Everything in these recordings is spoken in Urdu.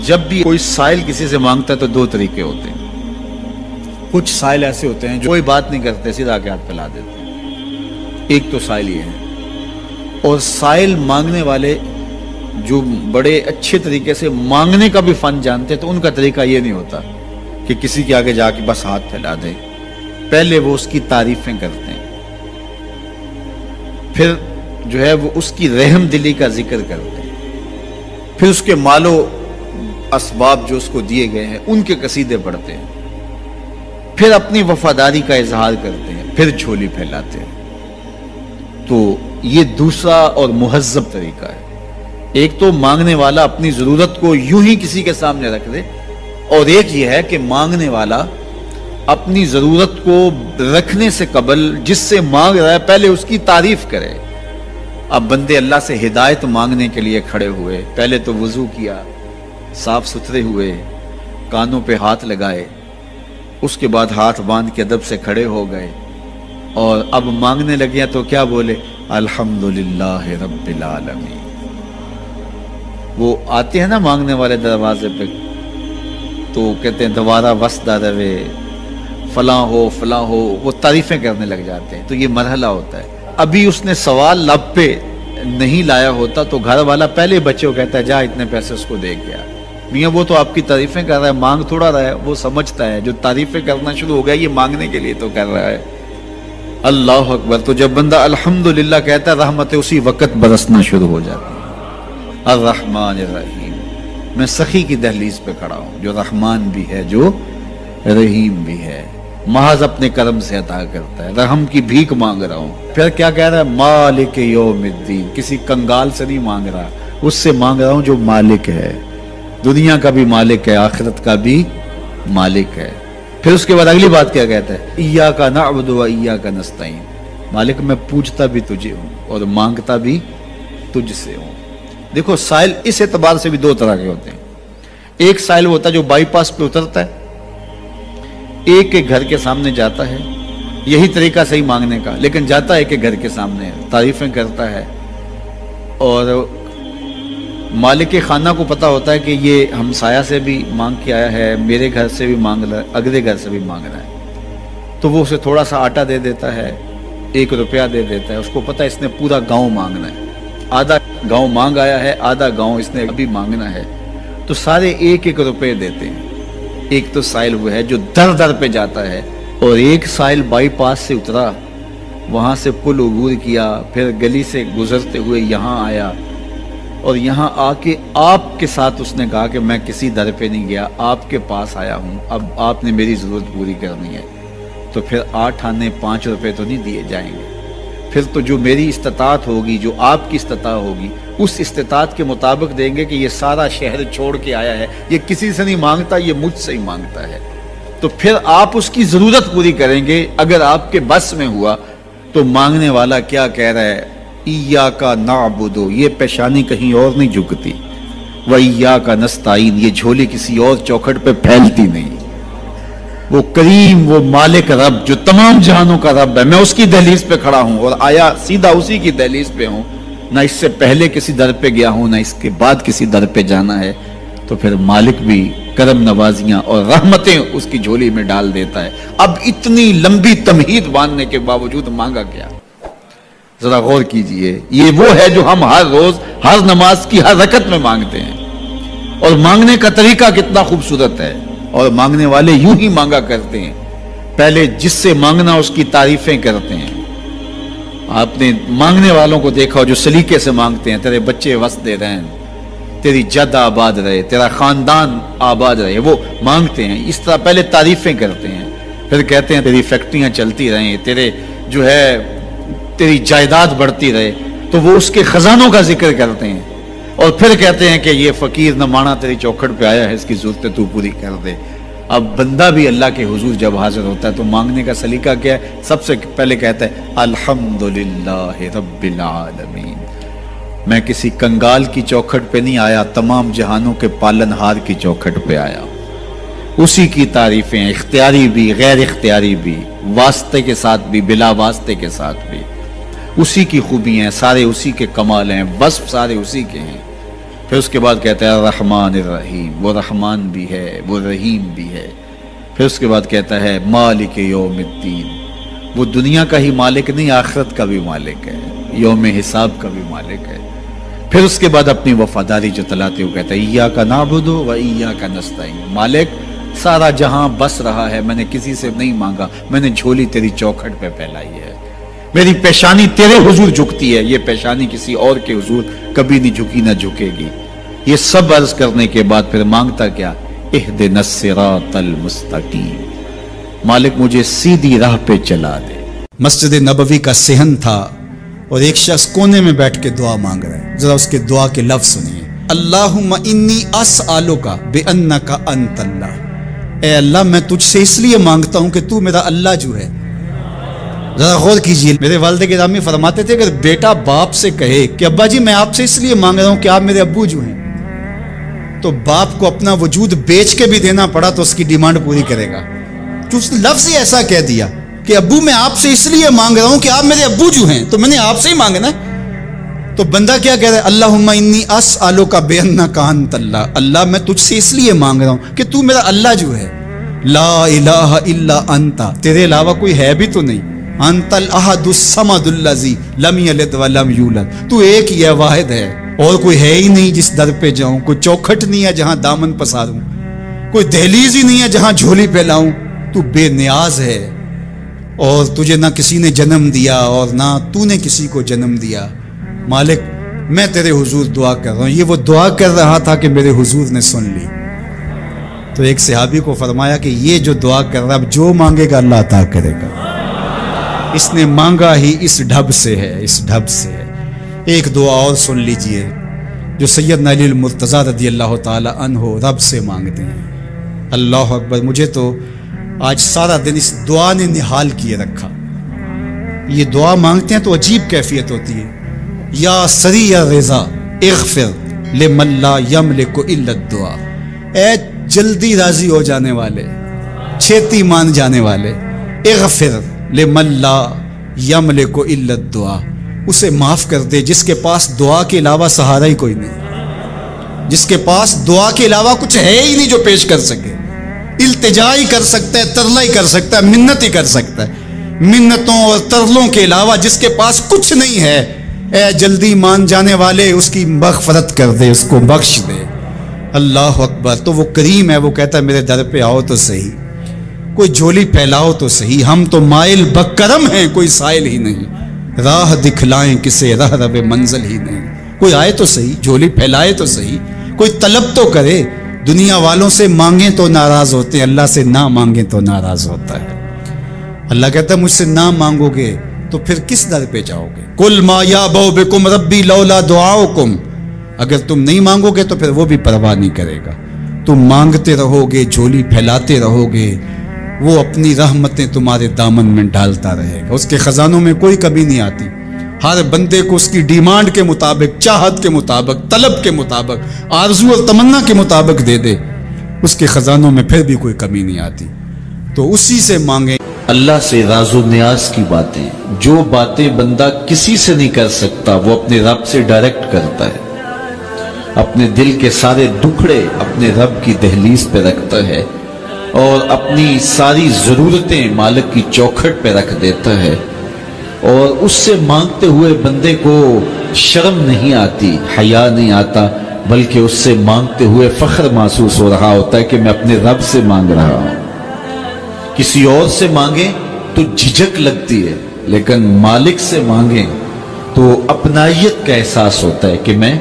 جب بھی کوئی سائل کسی سے مانگتا ہے تو دو طریقے ہوتے ہیں. کچھ سائل ایسے ہوتے ہیں جو کوئی بات نہیں کرتے، سیدھا کے ہاتھ پھیلا دیتے ہیں. ایک تو سائل یہ ہے. اور سائل مانگنے والے جو بڑے اچھے طریقے سے مانگنے کا بھی فن جانتے ہیں تو ان کا طریقہ یہ نہیں ہوتا کہ کسی کے آگے جا کے بس ہاتھ پھیلا دے. پہلے وہ اس کی تعریفیں کرتے ہیں، پھر جو ہے وہ اس کی رحم دلی کا ذکر کرتے ہیں، پھر اس کے مال و اسباب جو اس کو دیے گئے ہیں ان کے قصیدے پڑھتے ہیں، پھر اپنی وفاداری کا اظہار کرتے ہیں، پھر جھولی پھیلاتے ہیں. تو یہ دوسرا اور مہذب طریقہ ہے. ایک تو مانگنے والا اپنی ضرورت کو یوں ہی کسی کے سامنے رکھ دے، اور ایک یہ ہے کہ مانگنے والا اپنی ضرورت کو رکھنے سے قبل جس سے مانگ رہا ہے پہلے اس کی تعریف کرے. اب بندے اللہ سے ہدایت مانگنے کے لیے کھڑے ہوئے، پہلے تو وضو کیا، صاف ستھرے ہوئے، کانوں پہ ہاتھ لگائے، اس کے بعد ہاتھ باندھ کے ادب سے کھڑے ہو گئے، اور اب مانگنے لگے تو کیا بولے؟ الحمدللہ رب العالمین. وہ آتے ہیں نا مانگنے والے دروازے پہ تو کہتے ہیں دوبارہ وسدہ روے، فلاں ہو فلاں ہو، وہ تعریفیں کرنے لگ جاتے ہیں. تو یہ مرحلہ ہوتا ہے. ابھی اس نے سوال لب پہ نہیں لایا ہوتا تو گھر والا پہلے بچے کو کہتا ہے جا اتنے پیسے اس کو دے گیا. میاں وہ تو آپ کی تعریفیں کر رہا ہے، مانگ تھوڑا رہا ہے. وہ سمجھتا ہے جو تعریفیں کرنا شروع ہو گیا یہ مانگنے کے لیے تو کر رہا ہے. اللہ اکبر. تو جب بندہ الحمدللہ کہتا ہے رحمتیں اسی وقت برسنا شروع ہو جاتی. الرحمن الرحیم. میں سخی کی دہلیز پہ کھڑا ہوں جو رحمان بھی ہے جو رحیم بھی ہے، محض اپنے کرم سے عطا کرتا ہے. رحم کی بھیک مانگ رہا ہوں. پھر کیا کہہ رہا ہے؟ مالک یوم الدین. کسی کنگال سے نہیں مانگ رہا، اس سے مانگ رہا ہوں جو مالک ہے، دنیا کا بھی مالک ہے، آخرت کا بھی مالک ہے. پھر اس کے بعد اگلی بات کیا کہتا ہے؟ ایاک نعبد و ایاک نستعین. مالک میں پوچھتا بھی تجھے ہوں اور مانگتا بھی تجھ سے ہوں. دیکھو سائل اس اعتبار سے بھی دو طرح کے ہوتے ہیں. ایک سائل ہوتا ہے جو بائی پاس پہ اترتا ہے، ایک کے گھر کے سامنے جاتا ہے، یہی طریقہ صحیح مانگنے کا، لیکن جاتا ہے کہ گھر کے سامنے تعریفیں کرتا ہے، اور مالک خانہ کو پتا ہوتا ہے کہ یہ ہمسایہ سے بھی مانگ کے آیا ہے، میرے گھر سے بھی مانگ رہا ہے، اگلے گھر سے بھی مانگ رہا ہے. تو وہ اسے تھوڑا سا آٹا دے دیتا ہے، 1 روپیہ دے دیتا ہے. اس کو پتا ہے اس نے پورا گاؤں مانگنا ہے، آدھا گاؤں مانگ آیا ہے، آدھا گاؤں اس نے ابھی مانگنا ہے. تو سارے 1-1 روپے دیتے ہیں. ایک تو سائل وہ ہے جو در در پہ جاتا ہے، اور ایک سائل بائی پاس سے اترا، وہاں سے پل عبور کیا، پھر گلی سے گزرتے ہوئے یہاں آیا، اور یہاں آ کے آپ کے ساتھ اس نے کہا کہ میں کسی در پہ نہیں گیا، آپ کے پاس آیا ہوں، اب آپ نے میری ضرورت پوری کرنی ہے. تو پھر 8 آنے 5 روپے تو نہیں دیے جائیں گے. پھر تو جو میری استطاعت ہوگی، جو آپ کی استطاعت ہوگی، اس استطاعت کے مطابق دیں گے کہ یہ سارا شہر چھوڑ کے آیا ہے، یہ کسی سے نہیں مانگتا، یہ مجھ سے ہی مانگتا ہے. تو پھر آپ اس کی ضرورت پوری کریں گے. اگر آپ کے بس میں ہوا تو مانگنے والا کیا کہہ رہا ہے؟ ایاک نعبد. یہ پیشانی کہیں اور نہیں جھکتی، و ایاک نستعین. یہ جھولی کسی اور چوکھٹ پہ پھیلتی نہیں. وہ کریم، وہ مالک رب جو تمام جہانوں کا رب ہے، میں اس کی دہلیز پہ کھڑا ہوں اور آیا سیدھا اسی کی دہلیز پہ ہوں. نہ اس سے پہلے کسی در پہ گیا ہوں، نہ اس کے بعد کسی در پہ جانا ہے. تو پھر مالک بھی کرم نوازیاں اور رحمتیں اس کی جھولی میں ڈال دیتا ہے. اب اتنی لمبی تمہید باندھنے کے باوجود مانگا کیا؟ ذرا غور کیجئے. یہ وہ ہے جو ہم ہر روز ہر نماز کی ہر رکعت میں مانگتے ہیں، اور مانگنے کا طریقہ کتنا خوبصورت ہے. اور مانگنے والے یوں ہی مانگا کرتے ہیں. پہلے جس سے مانگنا اس کی تعریفیں کرتے ہیں. آپ نے مانگنے والوں کو دیکھا جو سلیقے سے مانگتے ہیں، تیرے بچے وسدے رہیں، تیری جد آباد رہے، تیرا خاندان آباد رہے. وہ مانگتے ہیں اس طرح، پہلے تعریفیں کرتے ہیں، پھر کہتے ہیں تیری فیکٹریاں چلتی رہیں، تیرے جو ہے تیری جائیداد بڑھتی رہے. تو وہ اس کے خزانوں کا ذکر کرتے ہیں، اور پھر کہتے ہیں کہ یہ فقیر نمانہ تیری چوکھٹ پہ آیا ہے، اس کی ضرورتیں تو پوری کر دے. اب بندہ بھی اللہ کے حضور جب حاضر ہوتا ہے تو مانگنے کا سلیقہ کیا ہے؟ سب سے پہلے کہتا ہے الحمدللہ رب العالمین. میں کسی کنگال کی چوکھٹ پہ نہیں آیا، تمام جہانوں کے پالن ہار کی چوکھٹ پہ آیا. اسی کی تعریفیں، اختیاری بھی غیر اختیاری بھی، واسطے کے ساتھ بھی بلا واسطے کے ساتھ بھی. اسی کی خوبی ہیں، سارے اسی کے کمال ہیں، وصف سارے اسی کے ہیں. پھر اس کے بعد کہتا ہے الرحمن الرحیم، وہ رحمان بھی ہے وہ رحیم بھی ہے۔ پھر اس کے بعد کہتا ہے مالک یوم الدین، وہ دنیا کا ہی مالک نہیں، آخرت کا بھی مالک ہے، یوم حساب کا بھی مالک ہے۔ پھر اس کے بعد اپنی وفاداری جتلاتے ہوئے کہتا ہے ایاک نعبد و ایاک نستعین، مالک سارا جہاں بس رہا ہے، میں نے کسی سے نہیں مانگا، میں نے جھولی تیری چوکھٹ پہ پھیلائی ہے، میری پیشانی تیرے حضور جھکتی ہے، یہ پیشانی کسی اور کے حضور کبھی نہیں جھکی نہ جھکے گی۔ یہ سب عرض کرنے کے بعد پھر مانگتا کیا؟ اہدنا الصراط المستقیم، مالک مجھے سیدھی راہ پہ چلا دے۔ مسجد نبوی کا صحن تھا اور ایک شخص کونے میں بیٹھ کے دعا مانگ رہا ہے، ذرا اس کے دعا کے لفظ سنیے۔ اللہم انی اسألک بانک انت اللہ، اے اللہ میں تجھ سے اس لیے مانگتا ہوں کہ تو میرا اللہ جو ہے۔ ذرا غور کیجئے، میرے والد گرامی فرماتے تھے اگر بیٹا باپ سے کہے کہ ابا جی میں آپ سے اس لیے مانگ رہا ہوں کہ آپ میرے ابو جو ہیں، تو باپ کو اپنا وجود بیچ کے بھی دینا پڑا تو اس کی ڈیمانڈ پوری کرے گا، جو اس نے لفظ ہی ایسا کہہ دیا کہ ابو میں آپ سے اس لیے مانگ رہا ہوں کہ آپ میرے ابو جو ہیں، تو میں نے آپ سے ہی مانگنا ہے۔ تو بندہ کیا کہہ رہا ہے؟ اللہم انی اسألک بانک انت اللہ، اللہ میں تجھ سے اس لیے مانگ رہا ہوں کہ تو میرا اللہ جو ہے، لا الہ الا انت، تیرے علاوہ کوئی ہے بھی تو نہیں، انت الاحد الصمد الذی لم یلد ولم یولد، تو ایک ہی ہے، واحد ہے، اور کوئی ہے ہی نہیں جس در پہ جاؤں، کوئی چوکھٹ نہیں ہے جہاں دامن پساروں، کوئی دہلیز ہی نہیں ہے جہاں جھولی پھیلاؤں، تو بے نیاز ہے، اور تجھے نہ کسی نے جنم دیا اور نہ تو نے کسی کو جنم دیا۔ مالک میں تیرے حضور دعا کر رہا ہوں۔ یہ وہ دعا کر رہا تھا کہ میرے حضور نے سن لی۔ تو ایک صحابی کو فرمایا کہ یہ جو دعا کر رہا ہے اب جو مانگے گا اللہ عطا کرے گا، اس نے مانگا ہی اس ڈھب سے ہے، اس ڈھب سے ہے۔ ایک دعا اور سن لیجئے جو سیدنا علی المرتضیٰ رضی اللہ تعالی عنہ رب سے مانگتے ہیں۔ اللہ اکبر، مجھے تو آج سارا دن اس دعا نے نحال کیے رکھا۔ یہ دعا مانگتے ہیں تو عجیب کیفیت ہوتی ہے، یا سریع الرضا اغفر لمن لا یملک الا الدعاء، اے جلدی راضی ہو جانے والے، چھیتی مان جانے والے، اغفر لمن لا یملک الا الدعاء، اسے معاف کر دے جس کے پاس دعا کے علاوہ سہارا ہی کوئی نہیں، جس کے پاس دعا کے علاوہ کچھ ہے ہی نہیں جو پیش کر سکے، التجا ہی کر سکتا ہے، ترلا ہی کر سکتا ہے، منت ہی کر سکتا ہے، منتوں اور ترلوں کے علاوہ جس کے پاس کچھ نہیں ہے، اے جلدی مان جانے والے اس کی مغفرت کر دے، اس کو بخش دے۔ اللہ اکبر، تو وہ کریم ہے، وہ کہتا ہے میرے در پہ آؤ تو صحیح، کوئی جھولی پھیلاؤ تو صحیح، ہم تو مائل بکرم ہیں، کوئی سائل ہی نہیں، راہ دکھلائیں کسے راہ رب منزل ہی نہیں، کوئی آئے تو صحیح، جھولی پھیلائے تو صحیح، کوئی طلب تو کرے۔ دنیا والوں سے مانگیں تو ناراض ہوتے ہیں، اللہ سے نہ مانگیں تو ناراض ہوتا ہے۔ اللہ کہتا ہے مجھ سے نہ مانگو گے تو پھر کس در پہ جاؤ گے؟ قل ما یعبؤ بکم ربی لولا دعاؤکم، اگر تم نہیں مانگو گے تو پھر وہ بھی پرواہ نہیں کرے گا، تم مانگتے رہو گے، جھولی پھیلاتے رہو گے، وہ اپنی رحمتیں تمہارے دامن میں ڈالتا رہے گا، اس کے خزانوں میں کوئی کمی نہیں آتی، ہر بندے کو اس کی ڈیمانڈ کے مطابق، چاہت کے مطابق، طلب کے مطابق، آرزو اور تمنا کے مطابق دے دے، اس کے خزانوں میں پھر بھی کوئی کمی نہیں آتی، تو اسی سے مانگیں۔ اللہ سے راز و نیاز کی باتیں، جو باتیں بندہ کسی سے نہیں کر سکتا وہ اپنے رب سے ڈائریکٹ کرتا ہے، اپنے دل کے سارے دکھڑے اپنے رب کی دہلیز پہ رکھتا ہے، اور اپنی ساری ضرورتیں مالک کی چوکھٹ پہ رکھ دیتا ہے، اور اس سے مانگتے ہوئے بندے کو شرم نہیں آتی، حیا نہیں آتا، بلکہ اس سے مانگتے ہوئے فخر محسوس ہو رہا ہوتا ہے کہ میں اپنے رب سے مانگ رہا ہوں۔ کسی اور سے مانگیں تو جھجک لگتی ہے، لیکن مالک سے مانگیں تو اپنائیت کا احساس ہوتا ہے کہ میں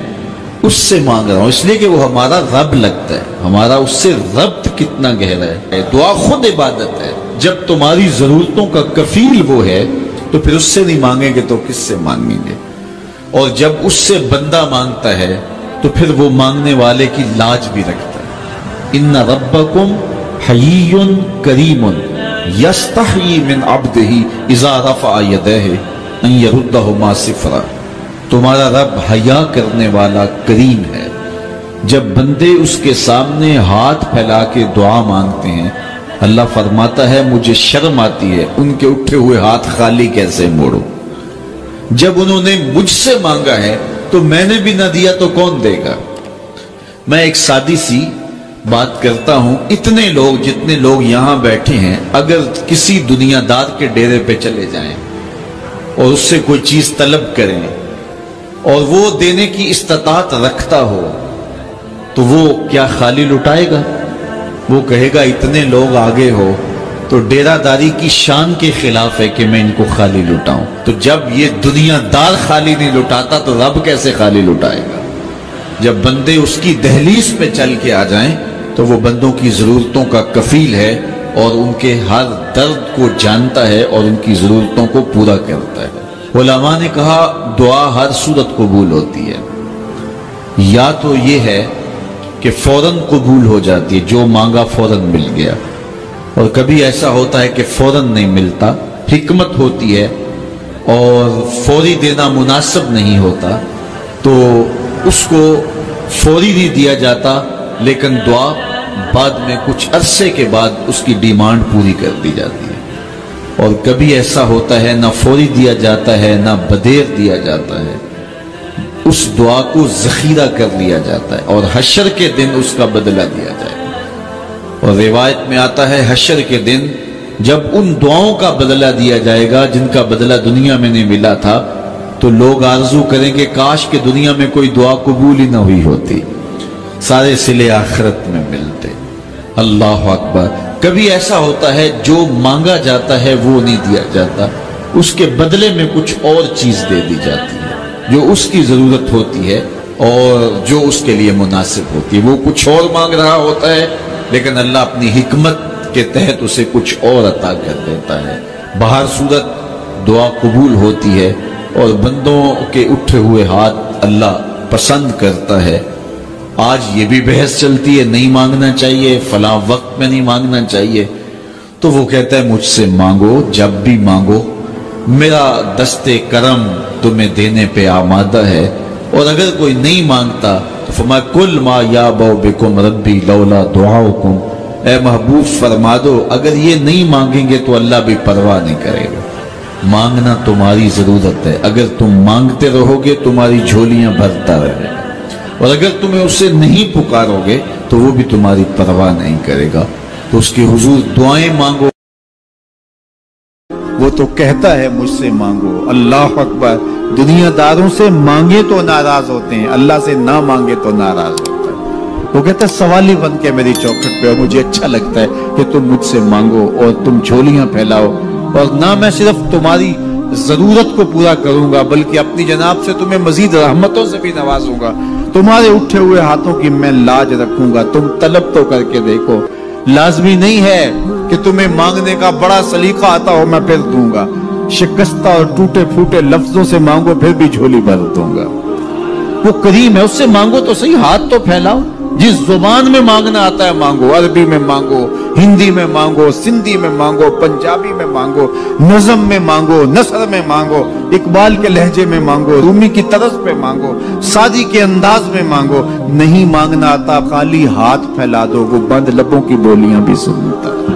اس سے مانگ رہا ہوں، اس لیے کہ وہ ہمارا رب لگتا ہے، ہمارا اس سے ربط کتنا گہرا ہے۔ دعا خود عبادت ہے، جب تمہاری ضرورتوں کا کفیل وہ ہے تو پھر اس سے نہیں مانگیں گے تو کس سے مانگیں گے، اور جب اس سے بندہ مانگتا ہے تو پھر وہ مانگنے والے کی لاج بھی رکھتا ہے۔ ان ربکم حیی کریم یستحیی من عبدہ اذا رفع یدیہ ان یردہما صفرا، تمہارا رب حیا کرنے والا کریم ہے، جب بندے اس کے سامنے ہاتھ پھیلا کے دعا مانگتے ہیں اللہ فرماتا ہے مجھے شرم آتی ہے ان کے اٹھے ہوئے ہاتھ خالی کیسے موڑو، جب انہوں نے مجھ سے مانگا ہے تو میں نے بھی نہ دیا تو کون دے گا، میں ایک سادی سی بات کرتا ہوں، اتنے لوگ جتنے لوگ یہاں بیٹھے ہیں اگر کسی دنیا دار کے ڈیرے پہ چلے جائیں اور اس سے کوئی چیز طلب کریں اور وہ دینے کی استطاعت رکھتا ہو تو وہ کیا خالی لٹائے گا؟ وہ کہے گا اتنے لوگ آگے ہو تو ڈیرہ داری کی شان کے خلاف ہے کہ میں ان کو خالی لٹاؤں۔ تو جب یہ دنیا دار خالی نہیں لٹاتا تو رب کیسے خالی لٹائے گا؟ جب بندے اس کی دہلیز پہ چل کے آ جائیں تو وہ بندوں کی ضرورتوں کا کفیل ہے اور ان کے ہر درد کو جانتا ہے اور ان کی ضرورتوں کو پورا کرتا ہے۔ علماء نے کہا دعا ہر صورت قبول ہوتی ہے، یا تو یہ ہے کہ فوراً قبول ہو جاتی ہے، جو مانگا فوراً مل گیا، اور کبھی ایسا ہوتا ہے کہ فوراً نہیں ملتا، حکمت ہوتی ہے اور فوری دینا مناسب نہیں ہوتا تو اس کو فوری نہیں دیا جاتا، لیکن دعا بعد میں کچھ عرصے کے بعد اس کی ڈیمانڈ پوری کر دی جاتی ہے۔ اور کبھی ایسا ہوتا ہے نہ فوری دیا جاتا ہے نہ بدیر دیا جاتا ہے، اس دعا کو ذخیرہ کر لیا جاتا ہے اور حشر کے دن اس کا بدلہ دیا جائے گا۔ اور روایت میں آتا ہے حشر کے دن جب ان دعاؤں کا بدلہ دیا جائے گا جن کا بدلہ دنیا میں نہیں ملا تھا تو لوگ آرزو کریں گے کاش کہ دنیا میں کوئی دعا قبول ہی نہ ہوئی ہوتی، سارے صلے آخرت میں ملتے۔ اللہ اکبر۔ کبھی ایسا ہوتا ہے جو مانگا جاتا ہے وہ نہیں دیا جاتا، اس کے بدلے میں کچھ اور چیز دے دی جاتی ہے جو اس کی ضرورت ہوتی ہے اور جو اس کے لیے مناسب ہوتی ہے۔ وہ کچھ اور مانگ رہا ہوتا ہے لیکن اللہ اپنی حکمت کے تحت اسے کچھ اور عطا کر دیتا ہے۔ بہر صورت دعا قبول ہوتی ہے اور بندوں کے اٹھے ہوئے ہاتھ اللہ پسند کرتا ہے۔ آج یہ بھی بحث چلتی ہے نہیں مانگنا چاہیے، فلاں وقت میں نہیں مانگنا چاہیے، تو وہ کہتا ہے مجھ سے مانگو جب بھی مانگو، میرا دست کرم تمہیں دینے پہ آمادہ ہے۔ اور اگر کوئی نہیں مانگتا تو فرمایا کل ما یابو بکم ربی لولا دعاؤکم، اے محبوب فرما دو اگر یہ نہیں مانگیں گے تو اللہ بھی پرواہ نہیں کرے گا۔ مانگنا تمہاری ضرورت ہے، اگر تم مانگتے رہو گے تمہاری جھولیاں بھرتا رہے گا، اور اگر تمہیں اسے نہیں پکارو گے تو وہ بھی تمہاری پرواہ نہیں کرے گا۔ تو اس کے حضور دعائیں مانگو، وہ تو کہتا ہے مجھ سے مانگو۔ اللہ اکبر۔ دنیا داروں سے مانگے تو ناراض ہوتے ہیں، اللہ سے نہ مانگے تو ناراض ہوتا ہے۔ وہ کہتا ہے سوالی بن کے میری چوکھٹ پہ، اور مجھے اچھا لگتا ہے کہ تم مجھ سے مانگو اور تم جھولیاں پھیلاؤ، اور نہ میں صرف تمہاری ضرورت کو پورا کروں گا بلکہ اپنی جناب سے تمہیں مزید رحمتوں سے بھی نوازوں گا۔ تمہارے اٹھے ہوئے ہاتھوں کی میں لاج رکھوں گا، تم طلب تو کر کے دیکھو۔ لازمی نہیں ہے کہ تمہیں مانگنے کا بڑا سلیقہ آتا ہو میں پھر دوں گا، شکستہ اور ٹوٹے پھوٹے لفظوں سے مانگو پھر بھی جھولی بھر دوں گا۔ وہ کریم ہے، اس سے مانگو تو صحیح، ہاتھ تو پھیلاؤ۔ جس زبان میں مانگنا آتا ہے مانگو، عربی میں مانگو، ہندی میں مانگو، سندھی میں مانگو، پنجابی میں مانگو، نظم میں مانگو، نثر میں مانگو، اقبال کے لہجے میں مانگو، رومی کی طرز پہ مانگو، سادی کے انداز میں مانگو۔ نہیں مانگنا آتا خالی ہاتھ پھیلا دو، وہ بند لبوں کی بولیاں بھی سنتا ہے۔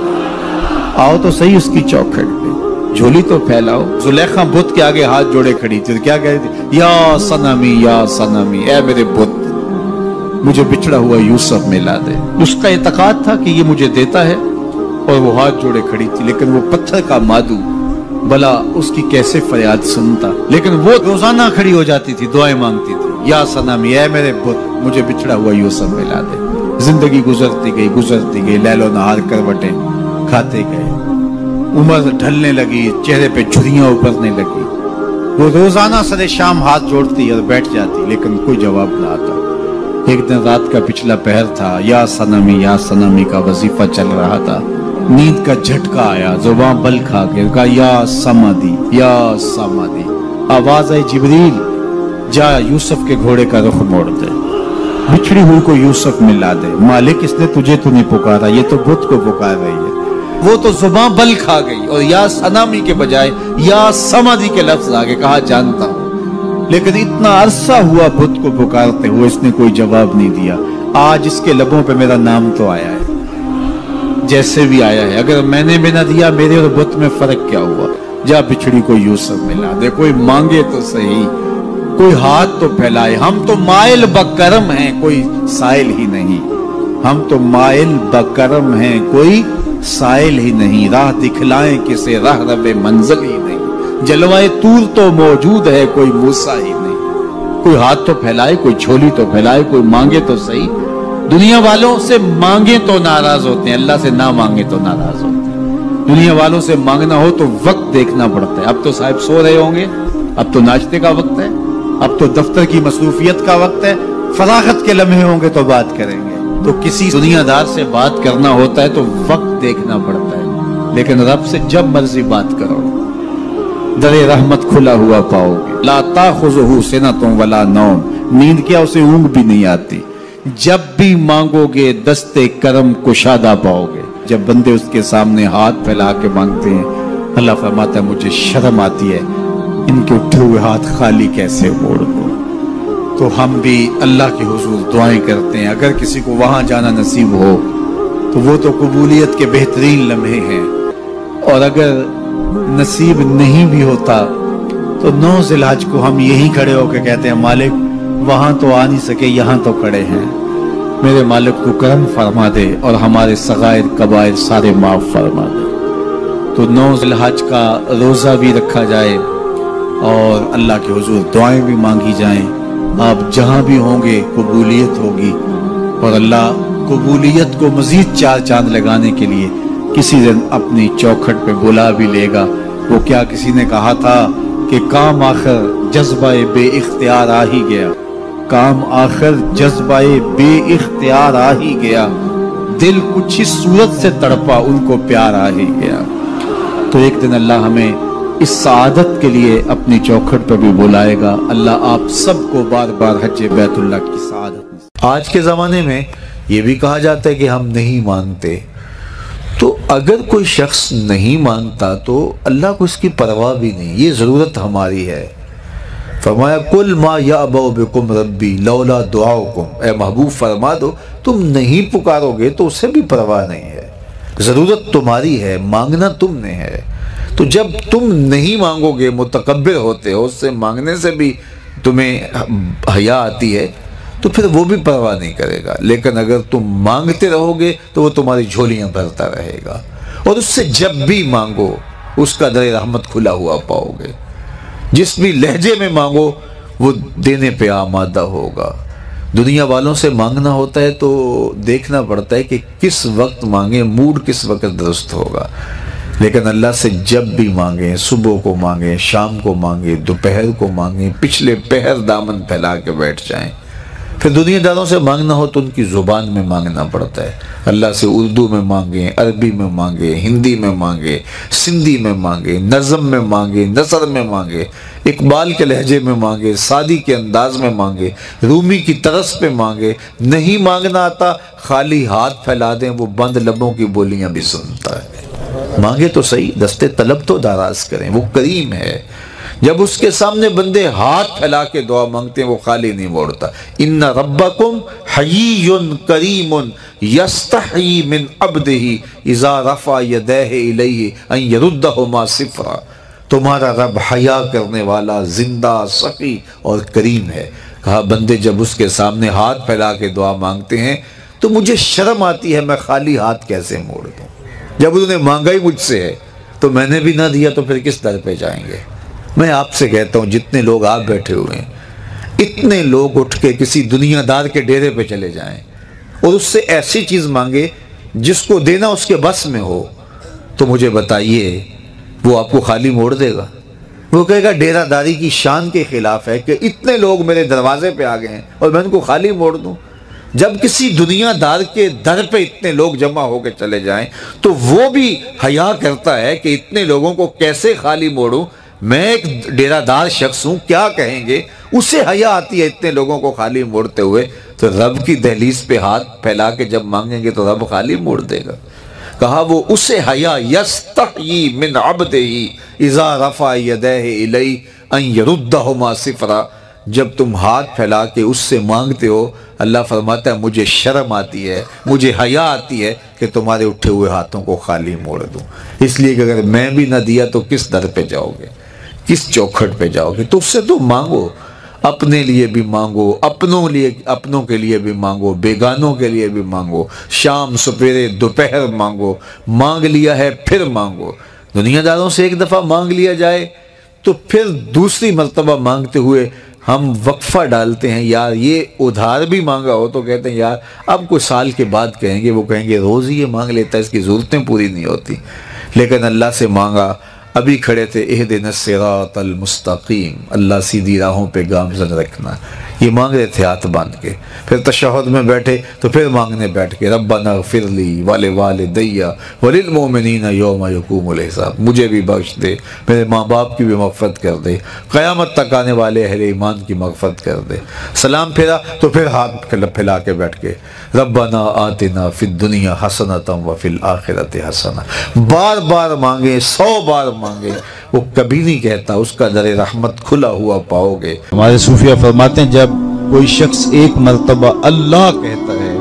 آؤ تو صحیح اس کی چوکھٹ پہ، جھولی تو پھیلاؤ۔ زلیخا بت کے آگے ہاتھ جوڑے کھڑی تھی، کیا کہتی تھی؟ یا صنمی یا صنمی، اے میرے بت مجھے بچھڑا ہوا یوسف ملا دے۔ اس کا اعتقاد تھا کہ یہ مجھے دیتا ہے، اور وہ ہاتھ جوڑے کھڑی تھی، لیکن وہ پتھر کا مادو بلا اس کی کیسے فریاد سنتا۔ لیکن وہ روزانہ کھڑی ہو جاتی تھی، دعائیں مانگتی تھی، یا صنمی اے میرے بت مجھے بچھڑا ہوا یوسف ملا دے۔ زندگی گزرتی گئی، لیل و نہار کروٹیں کھاتے گئے، عمر ڈھلنے لگی، چہرے پہ جھریاں ابھرنے لگی۔ وہ روزانہ سر شام ہاتھ جوڑتی اور بیٹھ جاتی، لیکن کوئی جواب نہ آتا۔ ایک دن رات کا پچھلا پہر تھا، یا صنمی کا وظیفہ چل رہا تھا، نیند کا جھٹکا آیا، زبان بل کھا کے کہا یا سمادی یا سمادی۔ آواز آئی جبریل جا یوسف کے گھوڑے کا رخ موڑ دے، بچھڑی ہوئی کو یوسف ملا دے۔ مالک اس نے تجھے تو نہیں پکارا، یہ تو بت کو پکار رہی ہے۔ وہ تو زبان بل کھا گئی اور یا صنمی کے بجائے یا سمادی کے لفظ آگے کہا جانتا ہوں، لیکن اتنا عرصہ ہوا بت کو پکارتے ہوئے اس نے کوئی جواب نہیں دیا۔ آج اس کے لبوں پہ میرا نام تو آیا ہے، جیسے بھی آیا ہے، اگر میں نے بھی نہ دیا میرے اور بت میں فرق کیا ہوا؟ جا بچھڑی کو یوسف ملا دے۔ کوئی مانگے تو صحیح، کوئی ہاتھ تو پھیلائے. ہم تو مائل بکرم ہیں, کوئی سائل ہی نہیں. ہم تو مائل بکرم ہیں, کوئی سائل ہی نہیں. راہ دکھلائیں کسے, راہ رب منزل ہی نہیں. جلوائے طور تو موجود ہے, کوئی موسیٰ ہی نہیں. کوئی ہاتھ تو پھیلائے, کوئی جھولی تو پھیلائے, کوئی مانگے تو صحیح. دنیا والوں سے مانگے تو ناراض ہوتے ہیں, اللہ سے نہ مانگے تو ناراض ہوتے ہیں. دنیا والوں سے مانگنا ہو تو وقت دیکھنا پڑتا ہے. اب تو صاحب سو رہے ہوں گے, اب تو ناشتے کا وقت ہے, اب تو دفتر کی مصروفیت کا وقت ہے, فراغت کے لمحے ہوں گے تو بات کریں گے. تو کسی دنیا دار سے بات کرنا ہوتا ہے تو وقت دیکھنا پڑتا ہے. لیکن رب سے جب مرضی بات کرو, در رحمت کھلا ہوا پاؤ گے. لا تاخذہ سنۃ ولا نوم, نیند کیا اسے اونگ بھی نہیں آتی. جب بھی مانگو گے دستے کرم کشادہ پاؤ گے. جب بندے اس کے سامنے ہاتھ پھیلا کے مانگتے ہیں, اللہ فرماتا ہے مجھے شرم آتی ہے, ان کے اٹھے ہوئے ہاتھ خالی کیسے موڑ دوں. تو ہم بھی اللہ کے حضور دعائیں کرتے ہیں. اگر کسی کو وہاں جانا نصیب ہو تو وہ تو قبولیت کے بہترین لمحے ہیں, اور اگر نصیب نہیں بھی ہوتا تو 9 ذی الحج کو ہم یہی کھڑے ہو کے کہتے ہیں مالک وہاں تو آ نہیں سکے, یہاں تو کھڑے ہیں, میرے مالک تو کرم فرما دے اور ہمارے صغائر کبائر سارے معاف فرما دے. تو 9 ذی الحج کا روزہ بھی رکھا جائے اور اللہ کے حضور دعائیں بھی مانگی جائیں. آپ جہاں بھی ہوں گے قبولیت ہوگی, اور اللہ قبولیت کو مزید 4 چاند لگانے کے لیے کسی دن اپنی چوکھٹ پہ بلا بھی لے گا. وہ کیا کسی نے کہا تھا کہ کام آخر جذبہ بے اختیار آ ہی گیا, کام آخر جذبہ بے اختیار آ ہی گیا, دل کچھ اس صورت سے تڑپا ان کو پیار آ ہی گیا. تو ایک دن اللہ ہمیں اس سعادت کے لیے اپنی چوکھٹ پر بھی بلائے گا. اللہ آپ سب کو بار بار حج بیت اللہ کی سعادت. آج کے زمانے میں یہ بھی کہا جاتا ہے کہ ہم نہیں مانتے. تو اگر کوئی شخص نہیں مانتا تو اللہ کو اس کی پرواہ بھی نہیں, یہ ضرورت ہماری ہے. فرمایا کل ما یعبأ بکم ربی لولا دعاؤکم, اے محبوب فرما دو تم نہیں پکارو گے تو اسے بھی پرواہ نہیں ہے. ضرورت تمہاری ہے, مانگنا تم نے ہے. تو جب تم نہیں مانگو گے, متکبر ہوتے ہو, اس سے مانگنے سے بھی تمہیں حیا آتی ہے, تو پھر وہ بھی پرواہ نہیں کرے گا. لیکن اگر تم مانگتے رہو گے تو وہ تمہاری جھولیاں بھرتا رہے گا, اور اس سے جب بھی مانگو اس کا در رحمت کھلا ہوا پاؤ گے. جس بھی لہجے میں مانگو وہ دینے پہ آمادہ ہوگا. دنیا والوں سے مانگنا ہوتا ہے تو دیکھنا پڑتا ہے کہ کس وقت مانگیں, موڈ کس وقت درست ہوگا. لیکن اللہ سے جب بھی مانگیں, صبح کو مانگیں, شام کو مانگیں, دوپہر کو مانگیں, پچھلے پہر دامن پھیلا کے بیٹھ جائیں. پھر دنیا داروں سے مانگنا ہو تو ان کی زبان میں مانگنا پڑتا ہے. اللہ سے اردو میں مانگیں, عربی میں مانگیں, ہندی میں مانگیں, سندھی میں مانگیں, نظم میں مانگیں, نثر میں مانگیں, اقبال کے لہجے میں مانگیں, سعدی کے انداز میں مانگیں, رومی کی طرز پہ مانگیں. نہیں مانگنا آتا خالی ہاتھ پھیلا دیں, وہ بند لبوں کی بولیاں بھی سنتا ہے. مانگے تو صحیح, دستے طلب تو دراز کریں, وہ کریم ہے. جب اس کے سامنے بندے ہاتھ پھیلا کے دعا مانگتے ہیں وہ خالی نہیں موڑتا. ان ربکم حیی کریم یستحیی من عبدہ اذا رفع یدیہ الیہ ان یردہما صفرا. تمہارا رب حیا کرنے والا, زندہ, سخی اور کریم ہے. کہا بندے جب اس کے سامنے ہاتھ پھیلا کے دعا مانگتے ہیں تو مجھے شرم آتی ہے, میں خالی ہاتھ کیسے موڑ دوں. جب انہوں نے مانگا ہی مجھ سے ہے تو میں نے بھی نہ دیا تو پھر کس در پہ جائیں گے. میں آپ سے کہتا ہوں جتنے لوگ آپ بیٹھے ہوئے ہیں, اتنے لوگ اٹھ کے کسی دنیا دار کے ڈیرے پہ چلے جائیں اور اس سے ایسی چیز مانگے جس کو دینا اس کے بس میں ہو, تو مجھے بتائیے وہ آپ کو خالی موڑ دے گا؟ وہ کہے گا ڈیرہ داری کی شان کے خلاف ہے کہ اتنے لوگ میرے دروازے پہ آ گئے ہیں اور میں ان کو خالی موڑ دوں. جب کسی دنیا دار کے در پہ اتنے لوگ جمع ہو کے چلے جائیں تو وہ بھی حیا کرتا ہے کہ اتنے لوگوں کو کیسے خالی موڑوں, میں ایک ڈیرہ دار شخص ہوں, کیا کہیں گے. اسے حیا آتی ہے اتنے لوگوں کو خالی موڑتے ہوئے. تو رب کی دہلیز پہ ہاتھ پھیلا کے جب مانگیں گے تو رب خالی موڑ دے گا. کہا وہ اسے حیا یستحیی من عبدہ اذا رفع یدیہ الیہ ان یردہما صفرا. جب تم ہاتھ پھیلا کے اس سے مانگتے ہو, اللہ فرماتا ہے مجھے شرم آتی ہے, مجھے حیا آتی ہے کہ تمہارے اٹھے ہوئے ہاتھوں کو خالی موڑ دوں. اس لیے کہ اگر میں بھی نہ دیا تو کس در پہ جاؤ گے, کس چوکھٹ پہ جاؤ گے. تو اس سے تو مانگو. اپنے لیے بھی مانگو، اپنوں کے لیے بھی مانگو، بیگانوں کے لیے بھی مانگو، شام سپیرے دوپہر مانگو، مانگ لیا ہے پھر مانگو۔ دنیا داروں سے ایک دفعہ مانگ لیا جائے تو پھر دوسری مرتبہ مانگتے ہوئے ہم وقفہ ڈالتے ہیں، یار یہ ادھار بھی مانگا ہو تو کہتے ہیں یار اب کوئی سال کے بعد کہیں گے، وہ کہیں گے روز ہی یہ مانگ لیتا ہے، اس کی ضرورتیں پوری نہیں ہوتی۔ لیکن اللہ سے مانگا، ابھی کھڑے تھے اہدنا الصراط المستقیم، اللہ سیدھی راہوں پہ گامزن رکھنا، یہ مانگ رہے تھے ہاتھ باندھ کے۔ پھر تشہد میں بیٹھے تو پھر مانگنے بیٹھ کے ربنا اغفر لی ولوالدی وللمؤمنین یوم یقوم الحساب، مجھے بھی بخش دے، میرے ماں باپ کی بھی مغفرت کر دے، قیامت تک آنے والے اہل ایمان کی مغفرت کر دے۔ سلام پھیرا تو پھر ہاتھ پھیلا کے بیٹھ کے ربنا آتنا فی الدنیا حسنۃ وفی الآخرۃ حسنہ، بار بار مانگے، 100 بار مانگے، وہ کبھی نہیں کہتا اس کا در رحمت کھلا ہوا پاؤ گے۔ ہمارے صوفیہ فرماتے ہیں جب کوئی شخص ایک مرتبہ اللہ کہتا ہے،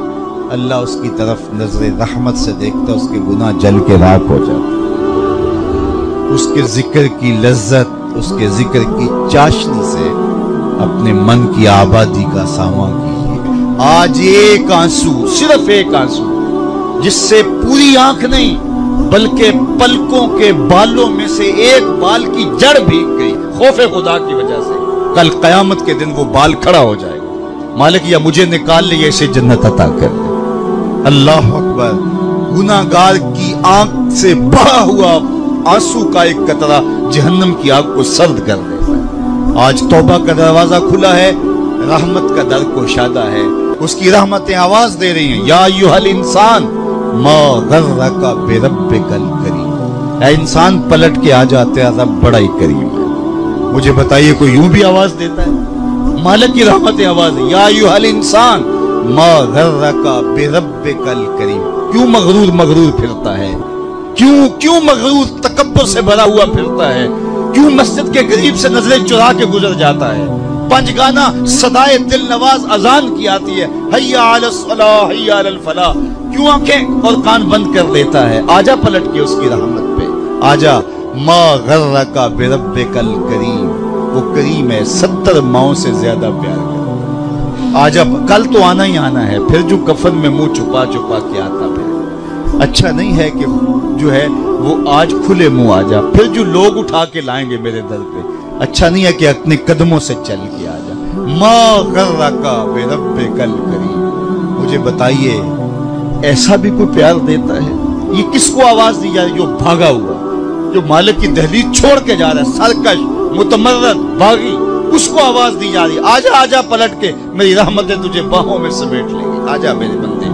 اللہ اس کی طرف نظر رحمت سے دیکھتا ہے، اس کے گناہ جل کے راکھ ہو جاتے ہیں۔ اس کے ذکر کی لذت، اس کے ذکر کی چاشنی سے اپنے من کی آبادی کا سامان کیجیے۔ آج ایک آنسو، صرف ایک آنسو، جس سے پوری آنکھ نہیں بلکہ پلکوں کے بالوں میں سے ایک بال کی جڑ بھیگ گئی خوف خدا کی وجہ سے، کل قیامت کے دن وہ بال کھڑا ہو جائے گا، مالک یا مجھے نکال لے یا اسے جنت عطا کر دے۔ اللہ اکبر، گناہگار کی آنکھ سے بہا ہوا آنسو کا ایک قطرہ جہنم کی آگ کو سرد کر دیتا ہے۔ آج توبہ کا دروازہ کھلا ہے، رحمت کا در کشادہ ہے، اس کی رحمتیں آواز دے رہی ہیں، یا ایھا الانسان ما غرک بربک الکریم، اے انسان پلٹ کے آ جاتے ہیں، رب بڑا ہی کریم ہے۔ مجھے بتائیے کوئی یوں بھی آواز دیتا ہے؟ مالک کی رحمت آواز ہے، یا ایھا الانسان ما غرک بربک الکریم۔ کیوں مغرور پھرتا ہے؟ کیوں مغرور تکبر سے بھرا ہوا پھرتا ہے؟ کیوں مسجد کے قریب سے نظریں چرا کے گزر جاتا ہے؟ پنج گانا صدائے دل نواز اذان کی آتی ہے، حیا علی الصلاح حیا علی الفلاح، کیوں آنکھیں اور کان بند کر لیتا ہے؟ آجا پلٹ کے اس کی رحمت پہ، آجا۔ ما غرک بربک الکریم، وہ کریم ہے، 70 ماؤں سے زیادہ پیار کرتا۔ آجا، کل تو آنا ہی آنا ہے، پھر جو کفن میں منہ چھپا کے آتا پھر اچھا نہیں ہے کہ جو ہے وہ آج کھلے منہ آجا، پھر جو لوگ اٹھا کے لائیں گے میرے در پہ، اچھا نہیں ہے کہ اپنے قدموں سے چل کے آجا۔ ما غرک بربک الکریم، مجھے بتائیے ایسا بھی کوئی پیار دیتا ہے؟ یہ کس کو آواز دی جا رہی؟ جو بھاگا ہوا، جو مالک کی دہلیز چھوڑ کے جا رہا ہے، سرکش متمرد باغی، اس کو آواز دی جا رہی ہے، آجا پلٹ کے، میری رحمتیں تجھے باہوں میں سمیٹ لیں گی، آجا میرے بندے۔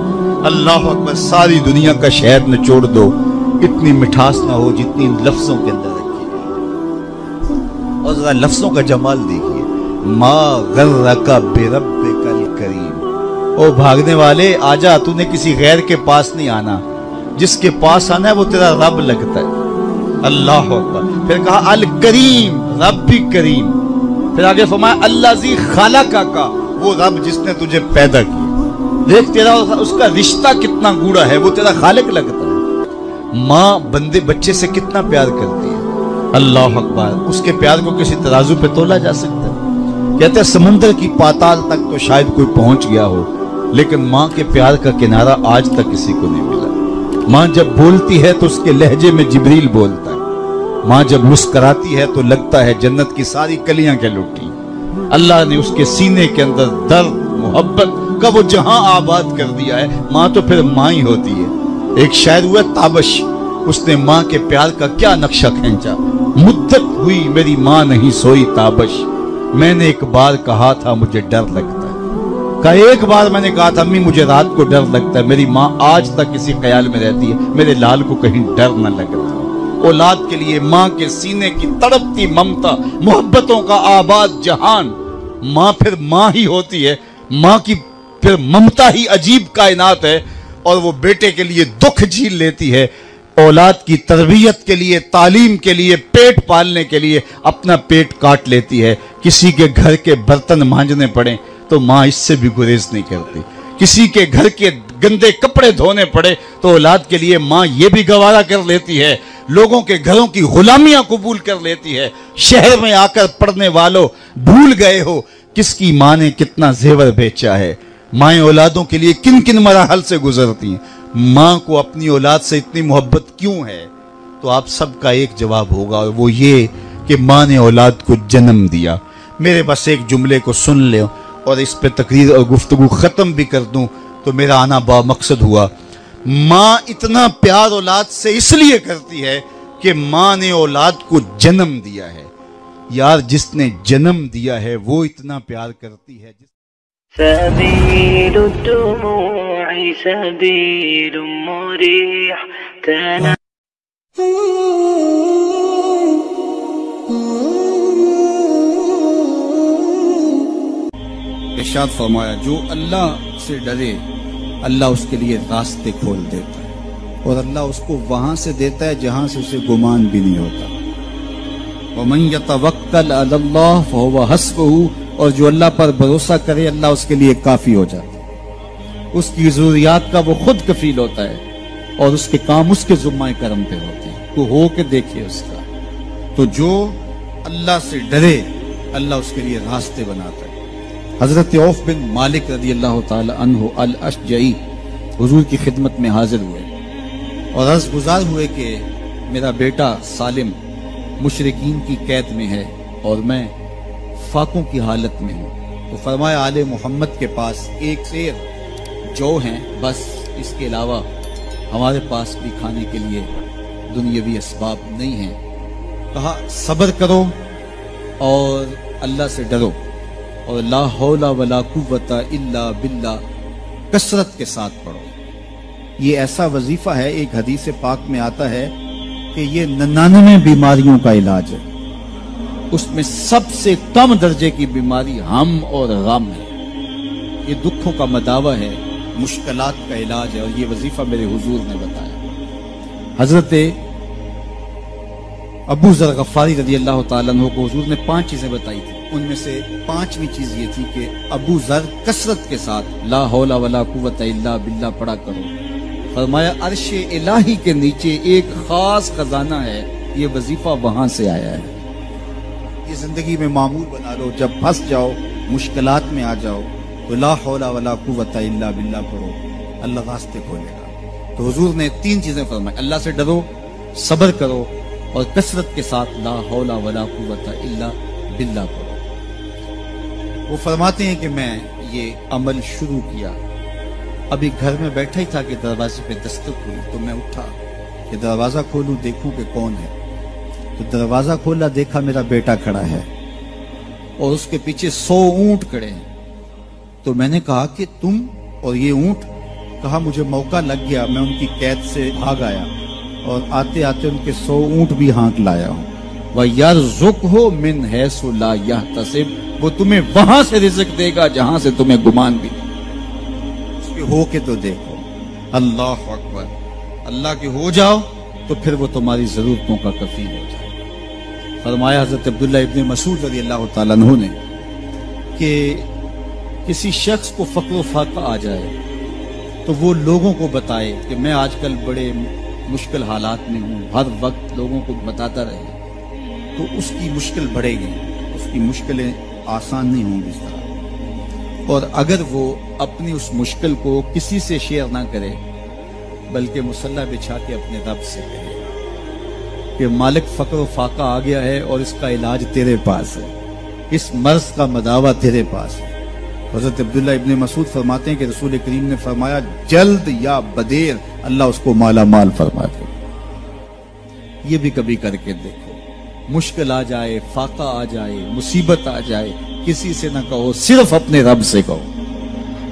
اللہ اکبر، ساری دنیا کا شہد نچوڑ دو، اتنی مٹھاس نہ ہو جتنی لفظوں کے اندر رکھی گئی۔ اور ذرا لفظوں کا جمال دیکھیے، ما غرک بربک الکریم، او بھاگنے والے آجا، تو نے کسی غیر کے پاس نہیں آنا، جس کے پاس آنا ہے وہ تیرا رب لگتا ہے۔ اللہ اکبر، پھر کہا الکریم، رب بھی کریم، پھر آگے فرمایا الذی خلقک کا، وہ رب جس نے تجھے پیدا کیا۔ دیکھ تیرا اس کا رشتہ کتنا گوڑا ہے، وہ تیرا خالق لگتا ہے۔ ماں بچے سے کتنا پیار کرتی ہے، اللہ اکبر، اس کے پیار کو کسی ترازو پہ تولا جا سکتا ہے؟ کہتے ہیں سمندر کی پاتال تک تو شاید کوئی پہنچ گیا ہو، لیکن ماں کے پیار کا کنارہ آج تک کسی کو نہیں ملا۔ ماں جب بولتی ہے تو اس کے لہجے میں جبریل بولتا ہے، ماں جب مسکراتی ہے تو لگتا ہے جنت کی ساری کلیاں کے لٹی۔ اللہ نے اس کے سینے کے اندر درد محبت کا وہ جہاں آباد کر دیا ہے۔ ماں تو پھر ماں ہی ہوتی ہے۔ ایک شاعر ہوا تابش، اس نے ماں کے پیار کا کیا نقشہ کھینچا، مدت ہوئی میری ماں نہیں سوئی تابش، میں نے ایک بار کہا تھا مجھے ڈر لگتا ہے، ایک بار میں نے کہا تھا امی مجھے رات کو ڈر لگتا ہے، میری ماں آج تک اسی خیال میں رہتی ہے میرے لال کو کہیں ڈر نہ لگ رہا۔ اولاد کے لیے ماں کے سینے کی تڑپتی ممتا، محبتوں کا آباد جہان، ماں پھر ماں ہی ہوتی ہے، ماں کی پھر ممتا ہی عجیب کائنات ہے، اور وہ بیٹے کے لیے دکھ جھیل لیتی ہے، اولاد کی تربیت کے لیے، تعلیم کے لیے، پیٹ پالنے کے لیے اپنا پیٹ کاٹ لیتی ہے۔ کسی کے گھر کے برتن مانجنے پڑیں تو ماں اس سے بھی گریز نہیں کرتی، کسی کے گھر کے گندے کپڑے دھونے پڑے تو اولاد کے لیے ماں یہ بھی گوارا کر لیتی ہے، لوگوں کے گھروں کی غلامیاں قبول کر لیتی ہے۔ شہر میں آ کر پڑھنے والوں بھول گئے ہو کس کی ماں نے کتنا زیور بیچا ہے، مائیں اولادوں کے لیے کن کن مراحل سے گزرتی ہیں، ماں کو اپنی اولاد سے اتنی محبت کیوں ہے؟ تو آپ سب کا ایک جواب ہوگا، اور وہ یہ کہ ماں نے اولاد کو جنم دیا۔ میرے بس ایک جملے کو سن لے اور اس پہ تقریر اور گفتگو ختم بھی کر دوں تو میرا آنا با مقصد ہوا۔ ماں اتنا پیار اولاد سے اس لیے کرتی ہے کہ ماں نے اولاد کو جنم دیا ہے۔ یار جس نے جنم دیا ہے وہ اتنا پیار کرتی ہے۔ سبيل الدموع سبيل مريح ارشاد فرمایا جو اللہ سے ڈرے اللہ اس کے لیے راستے کھول دیتا ہے، اور اللہ اس کو وہاں سے دیتا ہے جہاں سے اسے گمان بھی نہیں ہوتا۔ وَمَن يَتَوَكَّلْ عَلَى اللَّهِ فَهُوَ حَسْبُهُ، اور جو اللہ پر بھروسہ کرے اللہ اس کے لیے کافی ہو جاتا ہے، اس کی ضروریات کا وہ خود کفیل ہوتا ہے اور اس کے کام اس کے ذمہ کرم پہ ہوتے ہیں، تو ہو کے دیکھے اس کا۔ تو جو اللہ سے ڈرے اللہ اس کے لیے راستے بناتا ہے۔ حضرت عوف بن مالک رضی اللہ تعالی عنہ الاشجعی حضور کی خدمت میں حاضر ہوئے اور عرض گزار ہوئے کہ میرا بیٹا سالم مشرکین کی قید میں ہے اور میں فاقوں کی حالت میں ہوں۔ تو فرمایا آل محمد کے پاس ایک سیر جو ہیں، بس اس کے علاوہ ہمارے پاس بھی کھانے کے لیے دنیاوی اسباب نہیں ہیں۔ کہا صبر کرو اور اللہ سے ڈرو، اور لا حول ولا قوت الا باللہ کثرت کے ساتھ پڑھو۔ یہ ایسا وظیفہ ہے، ایک حدیث پاک میں آتا ہے کہ یہ 99 بیماریوں کا علاج ہے، اس میں سب سے کم درجے کی بیماری ہم اور غم ہے۔ یہ دکھوں کا مداوع ہے، مشکلات کا علاج ہے، اور یہ وظیفہ میرے حضور نے بتایا۔ حضرت ابو ذر غفاری رضی اللہ تعالیٰ عنہ کو حضور نے 5 چیزیں بتائی تھی، ان میں سے 5ویں چیز یہ تھی کہ ابو ذر کثرت کے ساتھ لا حول ولا قوت الا باللہ پڑھا کرو۔ فرمایا عرش الہی کے نیچے ایک خاص خزانہ ہے، یہ وظیفہ وہاں سے آیا ہے۔ یہ زندگی میں معمول بنا لو، جب پھنس جاؤ مشکلات میں آ جاؤ تو لا حول ولا قوت الا باللہ پڑھو، اللہ راستے کھولے گا۔ تو حضور نے 3 چیزیں فرمائی، اللہ سے ڈرو، صبر کرو، اور کثرت کے ساتھ لا حول ولا قوت الا باللہ پڑھو۔ وہ فرماتے ہیں کہ میں یہ عمل شروع کیا، ابھی گھر میں بیٹھا ہی تھا کہ دروازے پہ دستک ہوئی، تو میں اٹھا کہ دروازہ کھولوں دیکھوں کہ کون ہے۔ تو دروازہ کھولا، دیکھا میرا بیٹا کھڑا ہے اور اس کے پیچھے 100 اونٹ کھڑے ہیں۔ تو میں نے کہا کہ تم اور یہ اونٹ؟ کہا مجھے موقع لگ گیا، میں ان کی قید سے بھاگ آیا اور آتے آتے ان کے 100 اونٹ بھی ہانک لایا ہوں۔ وَيَرْزُقْهُ مِنْ حَيْثُ لَا يَحْتَسِبُ، وہ تمہیں وہاں سے رزق دے گا جہاں سے تمہیں گمان بھی نہیں۔ اس کے ہو کے تو دیکھو، اللہ اکبر، اللہ کے ہو جاؤ تو پھر وہ تمہاری ضرورتوں کا کفیل ہو جائے۔ فرمایا حضرت عبداللہ ابن مسعود رضی اللہ تعالیٰ عنہ نے کہ کسی شخص کو فقر و فاقہ آ جائے تو وہ لوگوں کو بتائے کہ میں آج کل بڑے مشکل حالات میں ہوں، ہر وقت لوگوں کو بتاتا رہے تو اس کی مشکل بڑھے گی، اس کی مشکلیں آسان نہیں ہوں گی اس طرح۔ اور اگر وہ اپنی اس مشکل کو کسی سے شیئر نہ کرے بلکہ مصلی بچھا کے اپنے رب سے کہے کہ مالک فقر و فاقہ آ گیا ہے اور اس کا علاج تیرے پاس ہے، اس مرض کا مداوع تیرے پاس ہے۔ حضرت عبداللہ ابن مسعود فرماتے ہیں کہ رسول کریم نے فرمایا جلد یا بدیر اللہ اس کو مالا مال فرما دے۔ یہ بھی کبھی کر کے دیکھو، مشکل آ جائے، فاقہ آ جائے، مصیبت آ جائے، کسی سے نہ کہو، صرف اپنے رب سے کہو،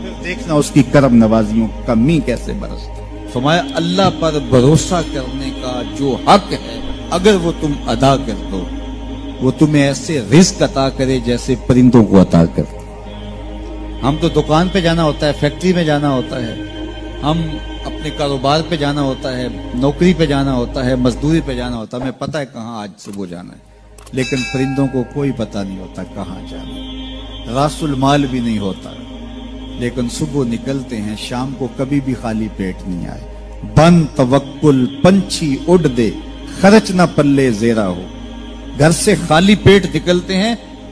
پھر دیکھنا اس کی کرم نوازیوں کا می کیسے برستا۔ فرمایا اللہ پر بھروسہ کرنے کا جو حق ہے اگر وہ تم ادا کر دو، وہ تمہیں ایسے رزق عطا کرے جیسے پرندوں کو عطا کرتے۔ ہم تو دکان پہ جانا ہوتا ہے، فیکٹری میں جانا ہوتا ہے، ہم اپنے کاروبار پہ جانا ہوتا ہے، نوکری پہ جانا ہوتا ہے، مزدوری پہ جانا ہوتا ہے، ہمیں پتہ ہے کہاں آج صبح جانا ہے، لیکن پرندوں کو کوئی پتہ نہیں ہوتا کہاں جانا ہے، راس المال بھی نہیں ہوتا، لیکن صبح نکلتے ہیں، شام کو کبھی بھی خالی پیٹ نہیں آئے۔ بن توکل پنچھی اڑ دے، خرچ نہ پلے زیرا ہو۔ گھر سے خالی پیٹ نکلتے ہیں